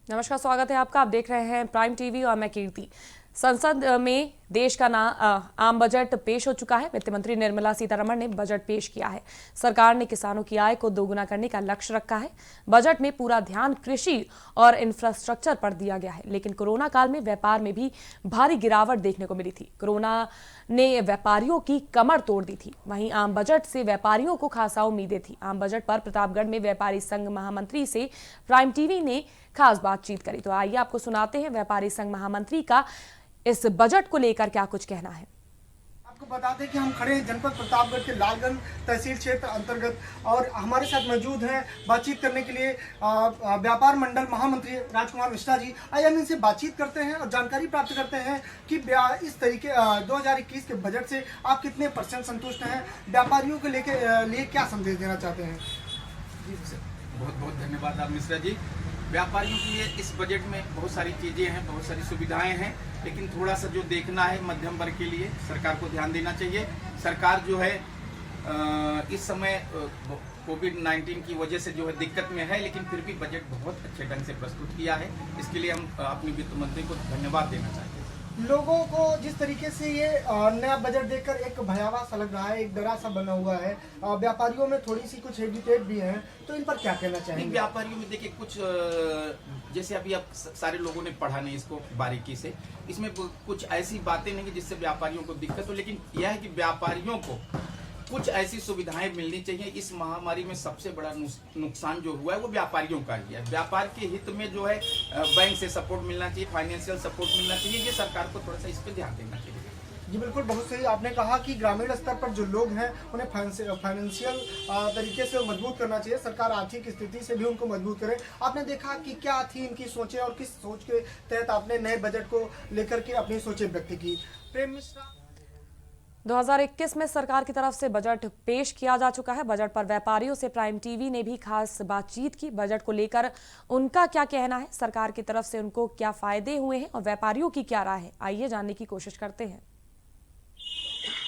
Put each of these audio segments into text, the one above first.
नमस्कार, स्वागत है आपका। आप देख रहे हैं प्राइम टीवी और मैं कीर्ति। संसद में देश का आम बजट पेश हो चुका है। वित्त मंत्री निर्मला सीतारमण ने बजट पेश किया है। सरकार ने किसानों की आय को दोगुना करने का लक्ष्य रखा है। बजट में पूरा ध्यान कृषि और इंफ्रास्ट्रक्चर पर दिया गया है, लेकिन कोरोना काल में व्यापार में भी भारी गिरावट देखने को मिली थी। कोरोना ने व्यापारियों की कमर तोड़ दी थी। वहीं आम बजट से व्यापारियों को खासा उम्मीदें थी। आम बजट पर प्रतापगढ़ में व्यापारी संघ महामंत्री से प्राइम टीवी ने खास बातचीत करी। तो आइए आपको सुनाते हैं व्यापारी संघ महामंत्री का इस बजट को लेकर क्या कुछ कहना है। आपको बता दें कि हम खड़े हैं जनपद प्रतापगढ़ के लालगंज तहसील क्षेत्र अंतर्गत, और हमारे साथ मौजूद हैं बातचीत करने के लिए व्यापार मंडल महामंत्री राजकुमार मिश्रा जी। आइए हम इनसे बातचीत करते हैं और जानकारी प्राप्त करते हैं कि इस तरीके 2021 के बजट से आप कितने % संतुष्ट हैं, व्यापारियों को लिए क्या संदेश देना चाहते हैं। जी सर, बहुत बहुत धन्यवाद आप मिश्रा जी। व्यापारियों के लिए इस बजट में बहुत सारी चीज़ें हैं, बहुत सारी सुविधाएं हैं, लेकिन थोड़ा सा जो देखना है मध्यम वर्ग के लिए सरकार को ध्यान देना चाहिए। सरकार जो है इस समय कोविड-19 की वजह से जो है दिक्कत में है, लेकिन फिर भी बजट बहुत अच्छे ढंग से प्रस्तुत किया है। इसके लिए हम अपने वित्त मंत्री को धन्यवाद देना चाहते हैं। लोगों को जिस तरीके से ये नया बजट देखकर एक भयावह सा लग रहा है, एक डरा सा बना हुआ है, व्यापारियों में थोड़ी सी कुछ हेजिटेट भी हैं, तो इन पर क्या कहना चाहेंगे। व्यापारियों में देखिए कुछ जैसे अभी अब सारे लोगों ने पढ़ा नहीं इसको बारीकी से, इसमें कुछ ऐसी बातें नहीं जिससे व्यापारियों को दिक्कत हो, लेकिन यह है कि व्यापारियों को कुछ ऐसी सुविधाएं मिलनी चाहिए। इस महामारी में सबसे बड़ा नुकसान जो हुआ है वो व्यापारियों का ही है। व्यापार के हित में जो है बैंक से सपोर्ट मिलना चाहिए, फाइनेंशियल सपोर्ट मिलना चाहिए। ये सरकार को थोड़ा सा इस पर ध्यान देना चाहिए। जी बिल्कुल, बहुत सही आपने कहा कि ग्रामीण स्तर पर जो लोग हैं उन्हें फाइनेंशियल तरीके से मजबूत करना चाहिए। सरकार आर्थिक स्थिति से भी उनको मजबूत करे। आपने देखा कि क्या थी इनकी सोचें और किस सोच के तहत आपने नए बजट को लेकर के अपनी सोचें व्यक्त की। प्रेम मिश्रा। 2021 में सरकार की तरफ से बजट पेश किया जा चुका है। बजट पर व्यापारियों से प्राइम टीवी ने भी खास बातचीत की। बजट को लेकर उनका क्या कहना है, सरकार की तरफ से उनको क्या फायदे हुए हैं और व्यापारियों की क्या राय है, आइए जानने की कोशिश करते हैं।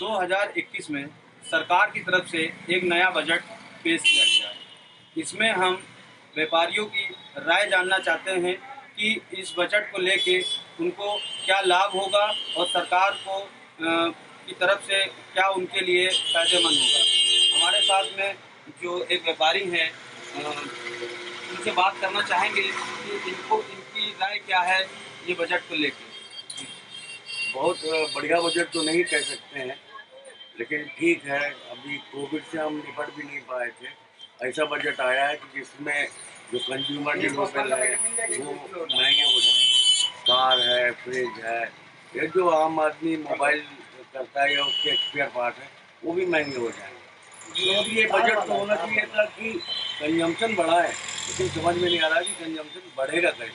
2021 में सरकार की तरफ से एक नया बजट पेश किया गया है। इसमें हम व्यापारियों की राय जानना चाहते हैं कि इस बजट को लेके उनको क्या लाभ होगा और सरकार को की तरफ से क्या उनके लिए फायदेमंद होगा। हमारे साथ में जो एक व्यापारी हैं उनसे बात करना चाहेंगे कि इनकी राय क्या है ये बजट को लेके। बहुत बढ़िया बजट तो नहीं कह सकते हैं, लेकिन ठीक है। अभी कोविड से हम निपट भी नहीं पाए थे। ऐसा बजट आया है कि जिसमें जो कंज्यूमर ड्यूरेबल है वो महंगे हो जाएंगे। कार है, फ्रिज है, ये जो आम आदमी मोबाइल करता है या उसके एक्सपेयर पार्ट है वो भी महंगे हो जाएंगे। तो ये बजट तो होना चाहिए था कि कंजम्पशन बढ़ा है, लेकिन समझ में नहीं आ रहा कि कंजम्पशन बढ़ेगा कैसे।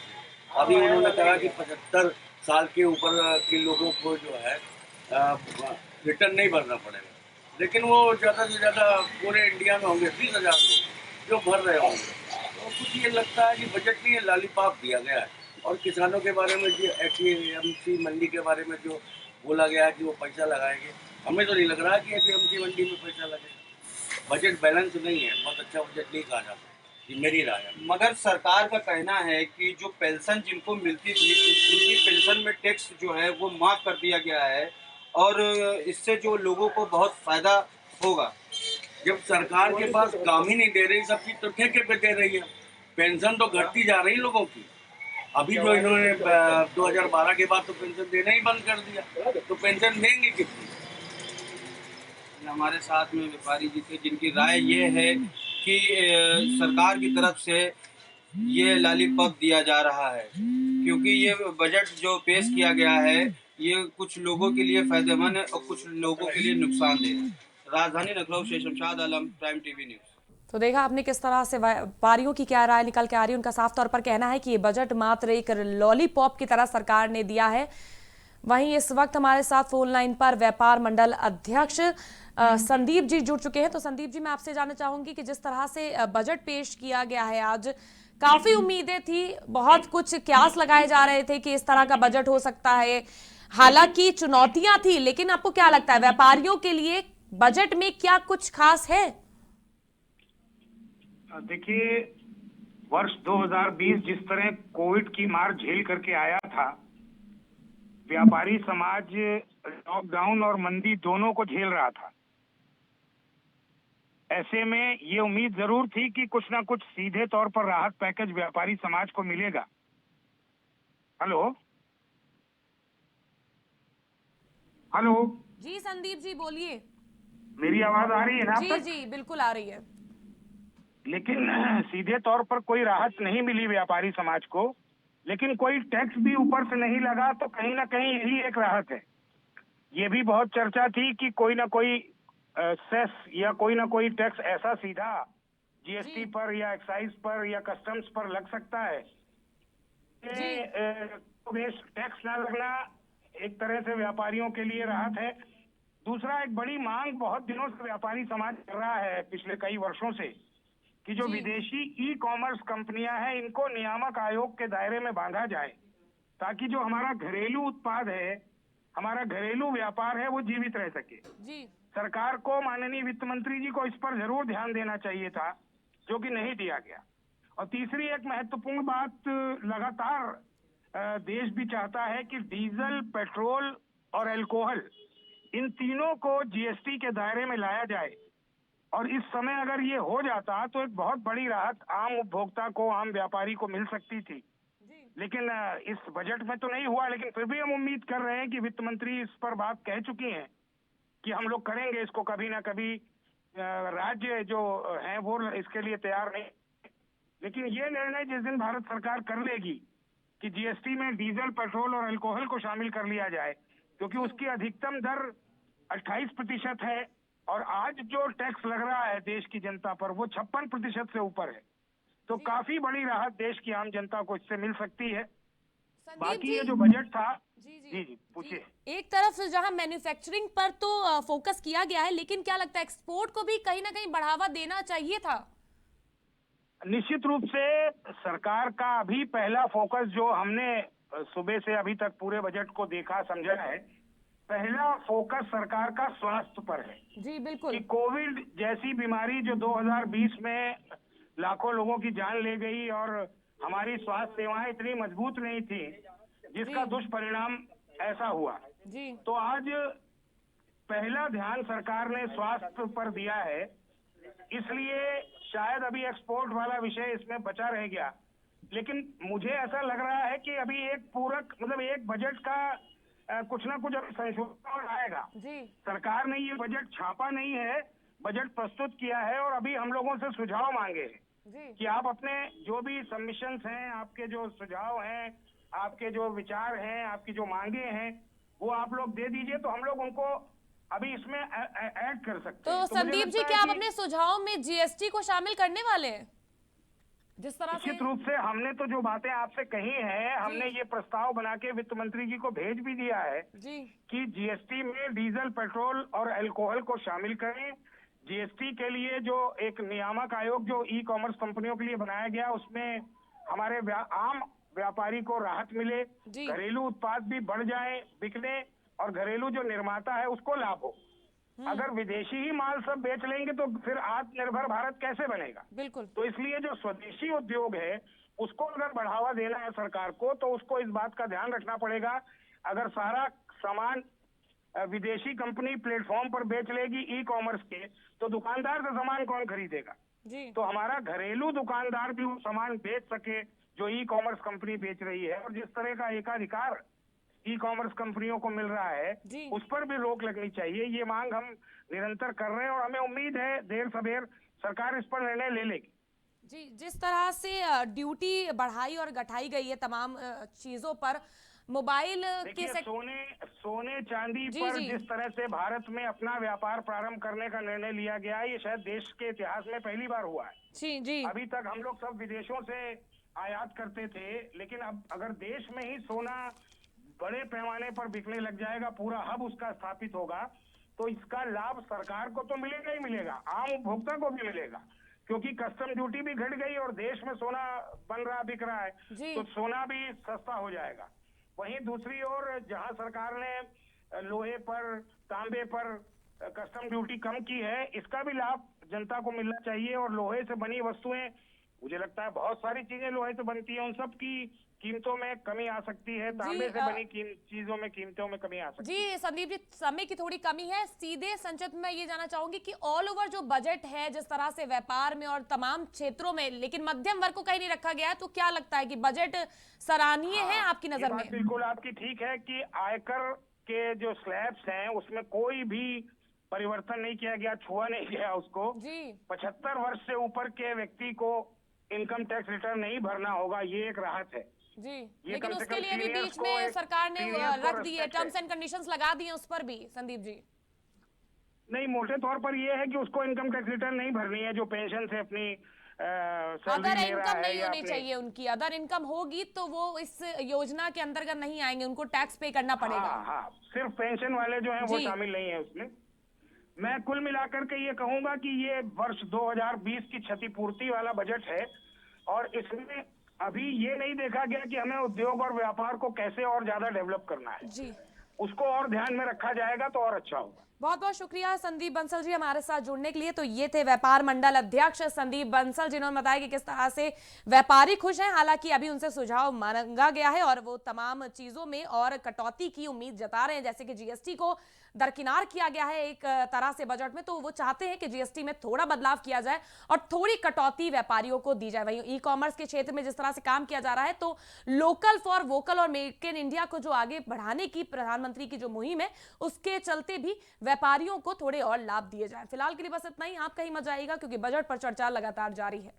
अभी उन्होंने कहा कि 75 साल के ऊपर के लोगों को जो है रिटर्न नहीं भरना पड़ेगा, लेकिन वो ज़्यादा से ज़्यादा पूरे इंडिया में होंगे 20,000 लोग जो भर रहे होंगे। तो कुछ ये लगता है कि बजट में ये लॉलीपॉप दिया गया है। और किसानों के बारे में जो APMC मंडी के बारे में जो बोला गया है कि वो पैसा लगाएंगे, हमें तो नहीं लग रहा है कि APMC मंडी में पैसा लगेगा। बजट बैलेंस नहीं है, बहुत अच्छा बजट नहीं कहा जाता, ये मेरी राय है। मगर सरकार का कहना है कि जो पेंशन जिनको मिलती थी उनकी पेंशन में टैक्स जो है वो माफ़ कर दिया गया है और इससे जो लोगों को बहुत फायदा होगा। जब सरकार के पास काम ही नहीं दे रही, सब चीज तो ठेके पे दे रही है। पेंशन तो घटती जा रही है लोगों की। अभी जो इन्होंने 2012 के बाद तो पेंशन देना ही बंद कर दिया, तो पेंशन देंगे कितनी। हमारे साथ में व्यापारी जी थे जिनकी राय ये है कि सरकार की तरफ से ये लॉलीपॉप दिया जा रहा है, क्योंकि ये बजट जो पेश किया गया है ये कुछ लोगों के लिए फायदेमंद है और कुछ लोगों के लिए नुकसानदेह है। राजधानी लखनऊ से शमशाद आलम, प्राइम टीवी न्यूज़। तो देखा आपने किस तरह से व्यापारियों की क्या राय निकल के आ रही है। उनका साफ तौर पर कहना है कि ये बजट मात्र एक लॉलीपॉप की तरह सरकार ने दिया है। वहीं इस वक्त हमारे साथ फोन लाइन पर व्यापार मंडल अध्यक्ष संदीप जी जुड़ चुके हैं। तो संदीप जी, मैं आपसे जानना चाहूंगी कि जिस तरह से बजट पेश किया गया है आज, काफी उम्मीदें थी, बहुत कुछ क्यास लगाए जा रहे थे कि इस तरह का बजट हो सकता है। हालांकि चुनौतियां थी, लेकिन आपको क्या लगता है व्यापारियों के लिए बजट में क्या कुछ खास है? देखिए, वर्ष 2020 जिस तरह कोविड की मार झेल करके आया था, व्यापारी समाज लॉकडाउन और मंदी दोनों को झेल रहा था। ऐसे में ये उम्मीद जरूर थी कि कुछ ना कुछ सीधे तौर पर राहत पैकेज व्यापारी समाज को मिलेगा। हेलो हेलो, जी संदीप जी बोलिए। मेरी आवाज आ रही है ना आप जी तक? जी बिल्कुल आ रही है। लेकिन सीधे तौर पर कोई राहत नहीं मिली व्यापारी समाज को, लेकिन कोई टैक्स भी ऊपर से नहीं लगा, तो कहीं ना कहीं यही एक राहत है। ये भी बहुत चर्चा थी कि कोई ना कोई सेस या कोई ना कोई टैक्स ऐसा सीधा जीएसटी पर या एक्साइज पर या कस्टम्स पर लग सकता है कि टैक्स ना लगना एक तरह से व्यापारियों के लिए राहत है। दूसरा, एक बड़ी मांग बहुत दिनों से व्यापारी समाज कर रहा है पिछले कई वर्षों से कि जो विदेशी ई कॉमर्स कंपनियां हैं इनको नियामक आयोग के दायरे में बांधा जाए, ताकि जो हमारा घरेलू उत्पाद है, हमारा घरेलू व्यापार है, वो जीवित रह सके। जी सरकार को, माननीय वित्त मंत्री जी को इस पर जरूर ध्यान देना चाहिए था, जो कि नहीं दिया गया। और तीसरी एक महत्वपूर्ण बात, लगातार देश भी चाहता है कि डीजल, पेट्रोल और अल्कोहल, इन तीनों को जीएसटी के दायरे में लाया जाए। और इस समय अगर ये हो जाता तो एक बहुत बड़ी राहत आम उपभोक्ता को, आम व्यापारी को मिल सकती थी। लेकिन इस बजट में तो नहीं हुआ, लेकिन फिर भी हम उम्मीद कर रहे हैं कि वित्त मंत्री इस पर बात कह चुकी हैं कि हम लोग करेंगे इसको कभी ना कभी। राज्य जो है वो इसके लिए तैयार नहीं, लेकिन ये निर्णय जिस दिन भारत सरकार कर लेगी कि जीएसटी में डीजल, पेट्रोल और अल्कोहल को शामिल कर लिया जाए, क्योंकि उसकी अधिकतम दर 28% है और आज जो टैक्स लग रहा है देश की जनता पर वो 56% से ऊपर है, तो काफी बड़ी राहत देश की आम जनता को इससे मिल सकती है। बाकी ये जो बजट था, जी पूछिए। एक तरफ जहां मैन्युफैक्चरिंग पर तो फोकस किया गया है, लेकिन क्या लगता है एक्सपोर्ट को भी कहीं ना कहीं बढ़ावा देना चाहिए था? निश्चित रूप से सरकार का अभी पहला फोकस, जो हमने सुबह से अभी तक पूरे बजट को देखा समझा है, पहला फोकस सरकार का स्वास्थ्य पर है। जी बिल्कुल। कि कोविड जैसी बीमारी जो 2020 में लाखों लोगों की जान ले गई और हमारी स्वास्थ्य सेवाएं इतनी मजबूत नहीं थी, जिसका दुष्परिणाम ऐसा हुआ। जी तो आज पहला ध्यान सरकार ने स्वास्थ्य पर दिया है, इसलिए शायद अभी एक्सपोर्ट वाला विषय इसमें बचा रह गया। लेकिन मुझे ऐसा लग रहा है कि अभी एक पूरक, मतलब एक बजट का कुछ ना कुछ संशोधन और आएगा। जी सरकार ने ये बजट छापा नहीं है, बजट प्रस्तुत किया है और अभी हम लोगों से सुझाव मांगे हैं कि आप अपने जो भी सबमिशंस हैं, आपके जो सुझाव हैं, आपके जो विचार हैं, आपकी जो मांगे हैं, वो आप लोग दे दीजिए, तो हम लोग उनको अभी इसमें ऐड कर सकते हैं। तो संदीप जी, क्या आप अपने सुझाव में जीएसटी को शामिल करने वाले हैं? जिस तरह से निश्चित रूप से हमने तो जो बातें आपसे कही हैं, हमने ये प्रस्ताव बना के वित्त मंत्री जी को भेज भी दिया है कि जीएसटी में डीजल, पेट्रोल और अल्कोहल को शामिल करें। जीएसटी के लिए जो एक नियामक आयोग जो ई कॉमर्स कंपनियों के लिए बनाया गया, उसमें हमारे आम व्यापारी को राहत मिले, घरेलू उत्पाद भी बढ़ जाए बिकने, और घरेलू जो निर्माता है उसको लाभ हो। अगर विदेशी ही माल सब बेच लेंगे तो फिर आत्मनिर्भर भारत कैसे बनेगा? बिल्कुल। तो इसलिए जो स्वदेशी उद्योग है उसको अगर बढ़ावा देना है सरकार को, तो उसको इस बात का ध्यान रखना पड़ेगा। अगर सारा सामान विदेशी कंपनी प्लेटफॉर्म पर बेच लेगी ई कॉमर्स के, तो दुकानदार से सामान कौन खरीदेगा? तो हमारा घरेलू दुकानदार भी वो सामान बेच सके जो ई कॉमर्स कंपनी बेच रही है, और जिस तरह का एकाधिकार ई कॉमर्स कंपनियों को मिल रहा है उस पर भी रोक लगनी चाहिए। ये मांग हम निरंतर कर रहे हैं और हमें उम्मीद है देर सवेर सरकार इस पर निर्णय ले लेगी। जी, जिस तरह से ड्यूटी बढ़ाई और घटाई गई है तमाम चीजों पर, मोबाइल के सोने चांदी पर जिस तरह से भारत में अपना व्यापार प्रारंभ करने का निर्णय लिया गया है, ये शायद देश के इतिहास में पहली बार हुआ है। जी। अभी तक हम लोग सब विदेशों से आयात करते थे, लेकिन अब अगर देश में ही सोना बड़े पैमाने पर बिकने लग जाएगा, पूरा हब उसका स्थापित होगा, तो इसका लाभ सरकार को तो मिलेगा ही मिलेगा, आम उपभोक्ता को भी मिलेगा, क्योंकि कस्टम ड्यूटी भी घट गई और देश में सोना बन रहा, बिक रहा है, तो सोना भी सस्ता हो जाएगा। वहीं दूसरी ओर जहां सरकार ने लोहे पर, तांबे पर कस्टम ड्यूटी कम की है, इसका भी लाभ जनता को मिलना चाहिए, और लोहे से बनी वस्तुएं मुझे लगता है बहुत सारी चीजें लोहे से बनती है, उन सब की कीमतों में कमी आ सकती है, तांबे से बनी चीजों में कीमतों में कमी आ सकती है। जी संदीप जी, समय की थोड़ी कमी है, सीधे संक्षिप्त में ये जानना चाहूंगी कि ऑल ओवर जो बजट है, जिस तरह से व्यापार में और तमाम क्षेत्रों में, लेकिन मध्यम वर्ग को कहीं नहीं रखा गया है, तो क्या लगता है कि बजट सराहनीय है आपकी ये नजर बात में? बिल्कुल आपकी ठीक है कि आयकर के जो स्लैब्स हैं उसमें कोई भी परिवर्तन नहीं किया गया, छुआ नहीं गया उसको। जी 75 वर्ष से ऊपर के व्यक्ति को इनकम टैक्स रिटर्न नहीं भरना होगा, ये एक राहत है। जी, ये लेकिन कम से उसके कम लिए भी seniors बीच को में एक सरकार ने seniors को रख दिए, respect टर्म्स है। एंड कंडीशंस लगा दिए उस पर भी संदीप जी। नहीं, मोटे तौर पर ये है कि उसको इनकम टैक्स रिटर्न नहीं भरनी है, जो पेंशन से अपनी सैलरी अदर ले रहा इनकम है नहीं या होनी अपने। चाहिए उनकी, अदर इनकम होगी तो वो इस योजना के अंतर्गत नहीं आएंगे, उनको टैक्स पे करना पड़ेगा। हाँ, सिर्फ पेंशन वाले जो हैं वो जी। शामिल नहीं है उसमें। मैं कुल मिलाकर के ये कहूंगा कि ये वर्ष 2020 की क्षतिपूर्ति वाला बजट है, और इसमें अभी ये नहीं देखा गया कि हमें उद्योग और व्यापार को कैसे और ज्यादा डेवलप करना है। जी, उसको और ध्यान में रखा जाएगा तो और अच्छा होगा। बहुत बहुत शुक्रिया संदीप बंसल जी हमारे साथ जुड़ने के लिए। तो ये थे व्यापार मंडल अध्यक्ष संदीप बंसल, जिन्होंने बताया कि किस तरह से व्यापारी खुश हैं, हालांकि अभी उनसे सुझाव मांगा गया है और वो तमाम चीजों में और कटौती की उम्मीद जता रहे हैं, जैसे कि जीएसटी को दरकिनार किया गया है एक तरह से बजट में, तो वो चाहते हैं कि जीएसटी में थोड़ा बदलाव किया जाए और थोड़ी कटौती व्यापारियों को दी जाए। वहीं ई कॉमर्स के क्षेत्र में जिस तरह से काम किया जा रहा है, तो लोकल फॉर वोकल और मेक इन इंडिया को जो आगे बढ़ाने की प्रधानमंत्री की जो मुहिम है, उसके चलते भी व्यापारियों को थोड़े और लाभ दिए जाए। फिलहाल के लिए बस इतना ही। आप कहीं मत जाइएगा क्योंकि बजट पर चर्चा लगातार जारी है।